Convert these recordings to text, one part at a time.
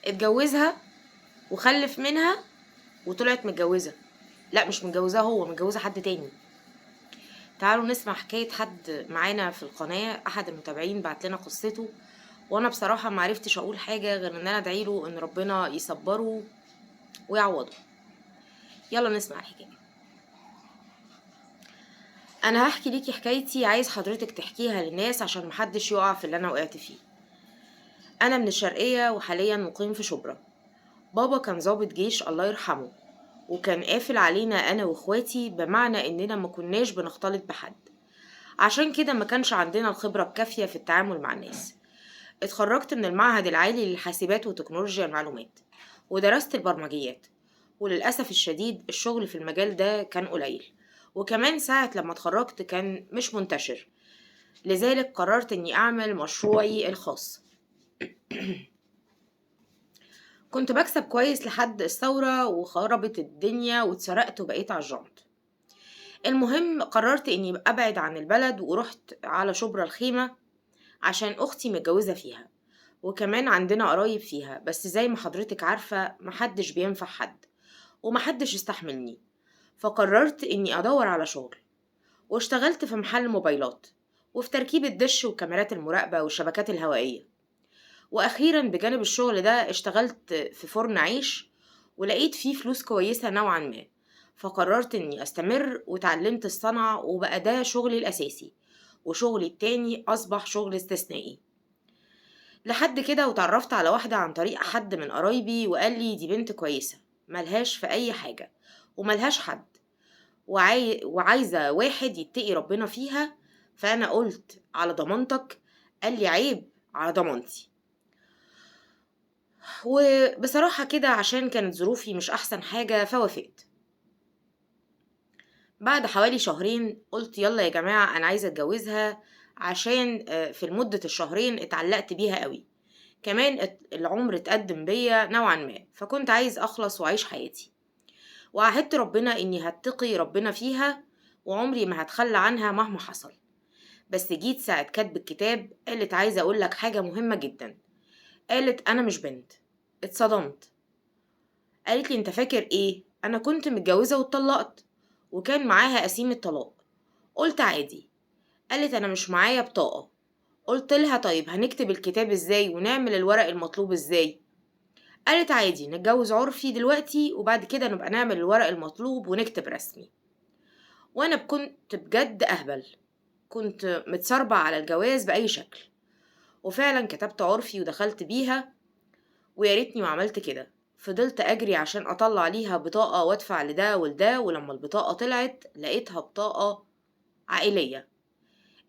اتجوزها وخلف منها وطلعت متجوزة. لا مش متجوزاه، هو متجوزة حد تاني. تعالوا نسمع حكاية حد معانا في القناة، أحد المتابعين بعت لنا قصته، وأنا بصراحة معرفتش أقول حاجة غير إن أنا أدعيله إن ربنا يصبره ويعوضه. يلا نسمع الحكاية. أنا هحكي ليكي حكايتي، عايز حضرتك تحكيها للناس عشان محدش يقع في اللي أنا وقعت فيه. أنا من الشرقية وحاليا مقيم في شبرا. بابا كان ضابط جيش الله يرحمه، وكان قافل علينا أنا وإخواتي، بمعنى إننا ما كناش بنختلط بحد، عشان كده ما كانش عندنا الخبرة الكافية في التعامل مع الناس. اتخرجت من المعهد العالي للحاسبات وتكنولوجيا المعلومات، ودرست البرمجيات، وللأسف الشديد الشغل في المجال ده كان قليل، وكمان ساعة لما اتخرجت كان مش منتشر. لذلك قررت إني أعمل مشروعي الخاص. كنت بكسب كويس لحد الثورة وخربت الدنيا واتسرقت وبقيت على الجنط. المهم قررت إني أبعد عن البلد ورحت على شبرا الخيمة عشان أختي متجوزة فيها، وكمان عندنا قرايب فيها، بس زي ما حضرتك عارفة محدش بينفع حد ومحدش يستحملني. فقررت إني أدور على شغل، واشتغلت في محل موبايلات وفي تركيب الدش وكاميرات المراقبة والشبكات الهوائية. وأخيرا بجانب الشغل ده اشتغلت في فرن عيش، ولقيت فيه فلوس كويسة نوعا ما، فقررت إني أستمر وتعلمت الصنعة، وبقى ده شغلي الأساسي، وشغلي التاني أصبح شغل استثنائي. لحد كده وتعرفت على واحدة عن طريق حد من قرايبي، وقال لي دي بنت كويسة ملهاش في أي حاجة وملهاش حد، وعايزة واحد يتقي ربنا فيها. فأنا قلت على ضمانتك. قال لي عيب على ضمانتي. وبصراحة كده عشان كانت ظروفي مش أحسن حاجة فوافقت. بعد حوالي شهرين قلت يلا يا جماعة أنا عايزة أتجوزها، عشان في مدة الشهرين اتعلقت بيها قوي. كمان العمر اتقدم بيا نوعا ما، فكنت عايز أخلص وأعيش حياتي، وعهدت ربنا إني هتقي ربنا فيها وعمري ما هتخلى عنها مهما حصل. بس جيت ساعة كتب الكتاب قالت عايزة أقولك حاجة مهمة جدا. قالت أنا مش بنت. اتصدمت. قالت لي انت فاكر ايه، انا كنت متجوزة واتطلقت وكان معاها قسيم الطلاق. قلت عادي. قالت انا مش معايا بطاقة. قلت لها طيب هنكتب الكتاب ازاي ونعمل الورق المطلوب ازاي؟ قالت عادي نتجوز عرفي دلوقتي وبعد كده نبقى نعمل الورق المطلوب ونكتب رسمي. وانا كنت بجد اهبل، كنت متسربع على الجواز بأي شكل، وفعلا كتبت عرفي ودخلت بيها. ويا ريتني ما عملت كده، فضلت اجري عشان اطلع ليها بطاقة وادفع لده ولده، ولما البطاقة طلعت لقيتها بطاقة عائلية.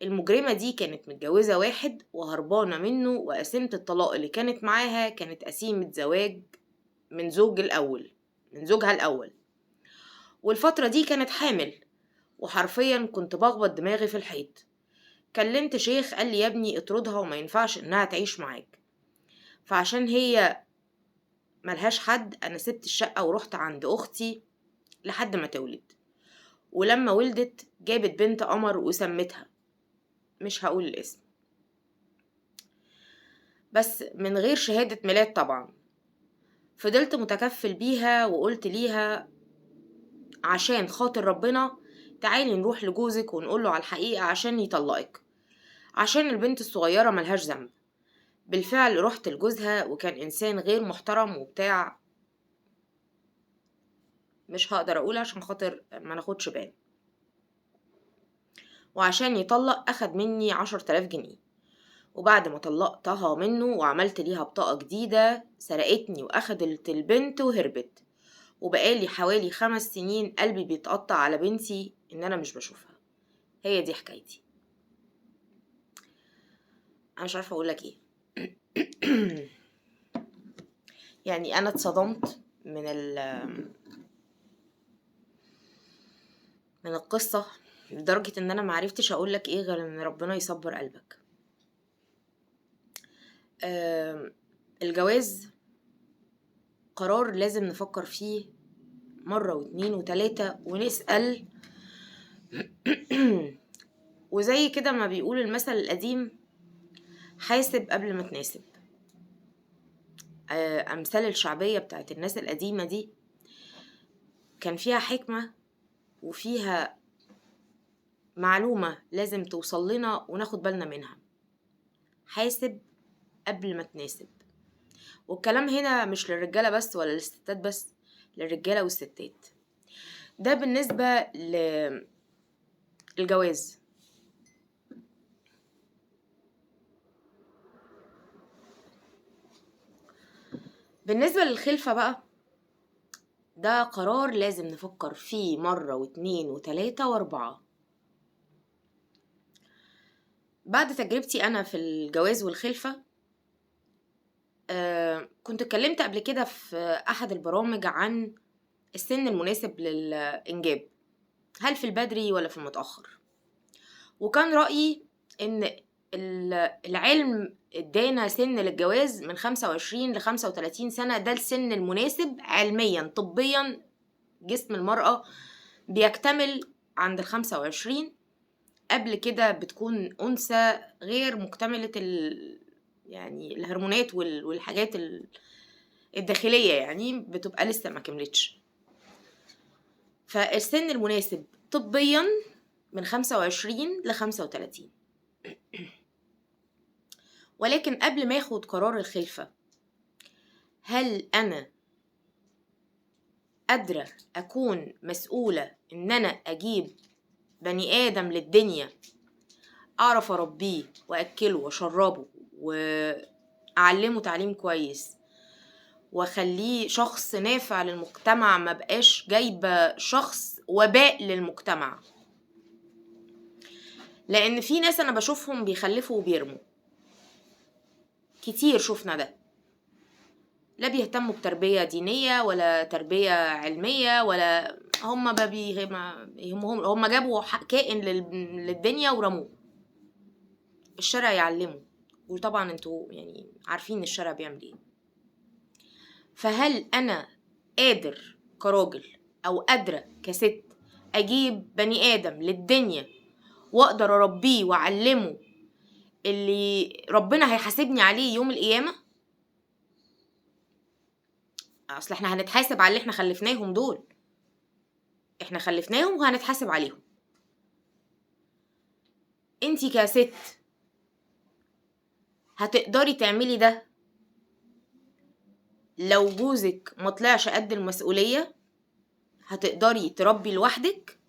المجرمة دي كانت متجوزة واحد وهربانة منه، وقسيمة الطلاق اللي كانت معاها كانت قسيمة زواج من زوجها الأول. والفترة دي كانت حامل، وحرفيا كنت بخبط دماغي في الحيط. كلمت شيخ قال لي يا ابني اطردها وما ينفعش انها تعيش معاك. فعشان هي ملهاش حد انا سبت الشقة ورحت عند اختي لحد ما تولد. ولما ولدت جابت بنت قمر وسمتها، مش هقول الاسم، بس من غير شهادة ميلاد طبعا. فضلت متكفل بيها وقلت ليها عشان خاطر ربنا تعالي نروح لجوزك ونقوله على الحقيقة عشان يطلقك، عشان البنت الصغيرة ملهاش ذنب. بالفعل رحت لجوزها، وكان إنسان غير محترم وبتاع، مش هقدر أقول عشان خاطر ما ناخدش بان. وعشان يطلق أخد مني 10,000 جنيه. وبعد ما طلقتها منه وعملت ليها بطاقة جديدة سرقتني وأخدت البنت وهربت. وبقالي حوالي 5 سنين قلبي بيتقطع على بنتي إن أنا مش بشوفها. هي دي حكايتي. أنا مش عارفة أقولك إيه. يعني أنا اتصدمت من القصة لدرجة إن أنا معرفتش أقولك إيه غير إن ربنا يصبر قلبك. الجواز قرار لازم نفكر فيه مرة واتنين وتلاتة ونسأل. وزي كده ما بيقول المثل القديم، حاسب قبل ما تناسب. أمثال الشعبية بتاعت الناس القديمة دي كان فيها حكمة وفيها معلومة لازم توصل لنا وناخد بالنا منها. حاسب قبل ما تناسب. والكلام هنا مش للرجالة بس ولا للستات بس، للرجالة والستات. ده بالنسبة للجواز. بالنسبة للخلفة بقى، ده قرار لازم نفكر فيه مرة واتنين وتلاتة واربعة. بعد تجربتي أنا في الجواز والخلفة، كنت اتكلمت قبل كده في أحد البرامج عن السن المناسب للإنجاب، هل في البدري ولا في المتأخر. وكان رأيي إن العلم ادانا سن للجواز من 25 ل35 سنة، ده السن المناسب علميا طبيا. جسم المرأة بيكتمل عند 25، قبل كده بتكون أنثى غير مكتملة يعني الهرمونات والحاجات الداخلية، يعني بتبقى لسه ما كملتش. فالسن المناسب طبيا من 25 ل35. ولكن قبل ما اخد قرار الخلفة، هل أنا قادرة أكون مسؤولة إن أنا أجيب بني آدم للدنيا أعرف أربيه وأكله وأشربه وأعلمه تعليم كويس وأخليه شخص نافع للمجتمع، ما بقاش جايبة شخص وباء للمجتمع؟ لأن في ناس أنا بشوفهم بيخلفوا وبيرموا كتير، شفنا ده. لا بيهتموا بتربية دينية ولا تربية علمية، ولا هم هم جابوا كائن للدنيا ورموه. الشرع يعلمه، وطبعا انتوا يعني عارفين الشرع بيعمل ايه. فهل انا قادر كراجل او قادرة كست اجيب بني ادم للدنيا واقدر اربيه واعلمه اللي ربنا هيحاسبني عليه يوم القيامة؟ اصل احنا هنتحاسب على اللي احنا خلفناهم دول، احنا خلفناهم وهنتحاسب عليهم. انتي كست هتقدري تعملي ده لو جوزك ما طلعش قد المسؤولية؟ هتقدري تربي لوحدك؟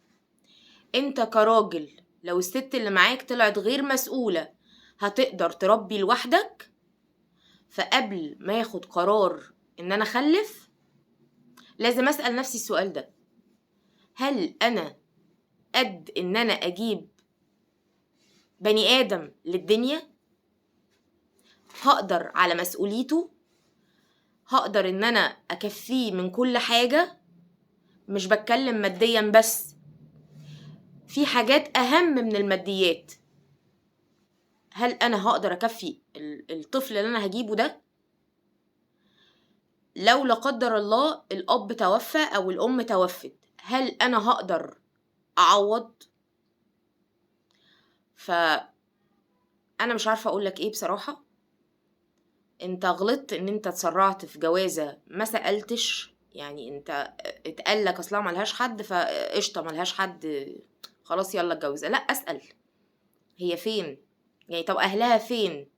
انت كراجل لو الست اللي معاك طلعت غير مسؤولة هتقدر تربي لوحدك؟ فقبل ما ياخد قرار ان انا اخلف لازم اسأل نفسي السؤال ده: هل انا قد ان انا اجيب بني ادم للدنيا؟ هقدر على مسؤوليته؟ هقدر ان انا اكفيه من كل حاجة؟ مش بتكلم ماديا بس، في حاجات اهم من الماديات. هل انا هقدر اكفي الطفل اللي انا هجيبه ده؟ لو لا قدر الله الاب توفى او الام توفت، هل انا هقدر اعوض؟ انا مش عارفه اقول لك ايه بصراحه. انت غلطت ان انت اتسرعت في جوازه ما سالتش، يعني انت اتقال لك اصلا ملهاش حد فقشطه ملهاش حد خلاص يلا اتجوزها. لا، اسال هي فين، يعني طب اهلها فين،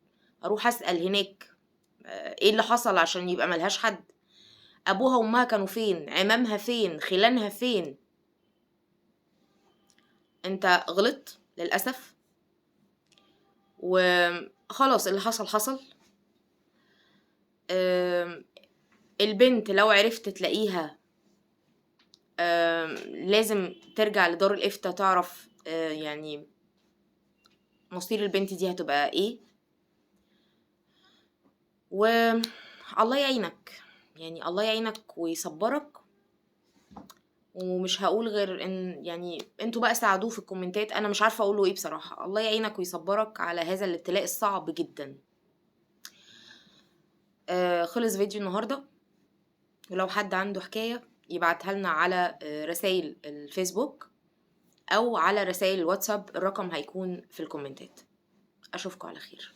اروح اسال هناك ايه اللي حصل عشان يبقى ملهاش حد. ابوها وامها كانوا فين، عمامها فين، خلانها فين. انت غلط للاسف وخلاص، اللي حصل حصل. البنت لو عرفت تلاقيها لازم ترجع لدار الافتاء تعرف يعني مصير البنت دي هتبقى ايه. والله يعينك، يعني الله يعينك ويصبرك. ومش هقول غير ان يعني انتوا بقى ساعدوه في الكومنتات، انا مش عارفه اقوله ايه بصراحه. الله يعينك ويصبرك على هذا الابتلاء الصعب جدا. خلص فيديو النهارده، ولو حد عنده حكايه يبعتها لنا على رسائل الفيسبوك او على رسائل الواتساب، الرقم هيكون في الكومنتات. اشوفكم على خير.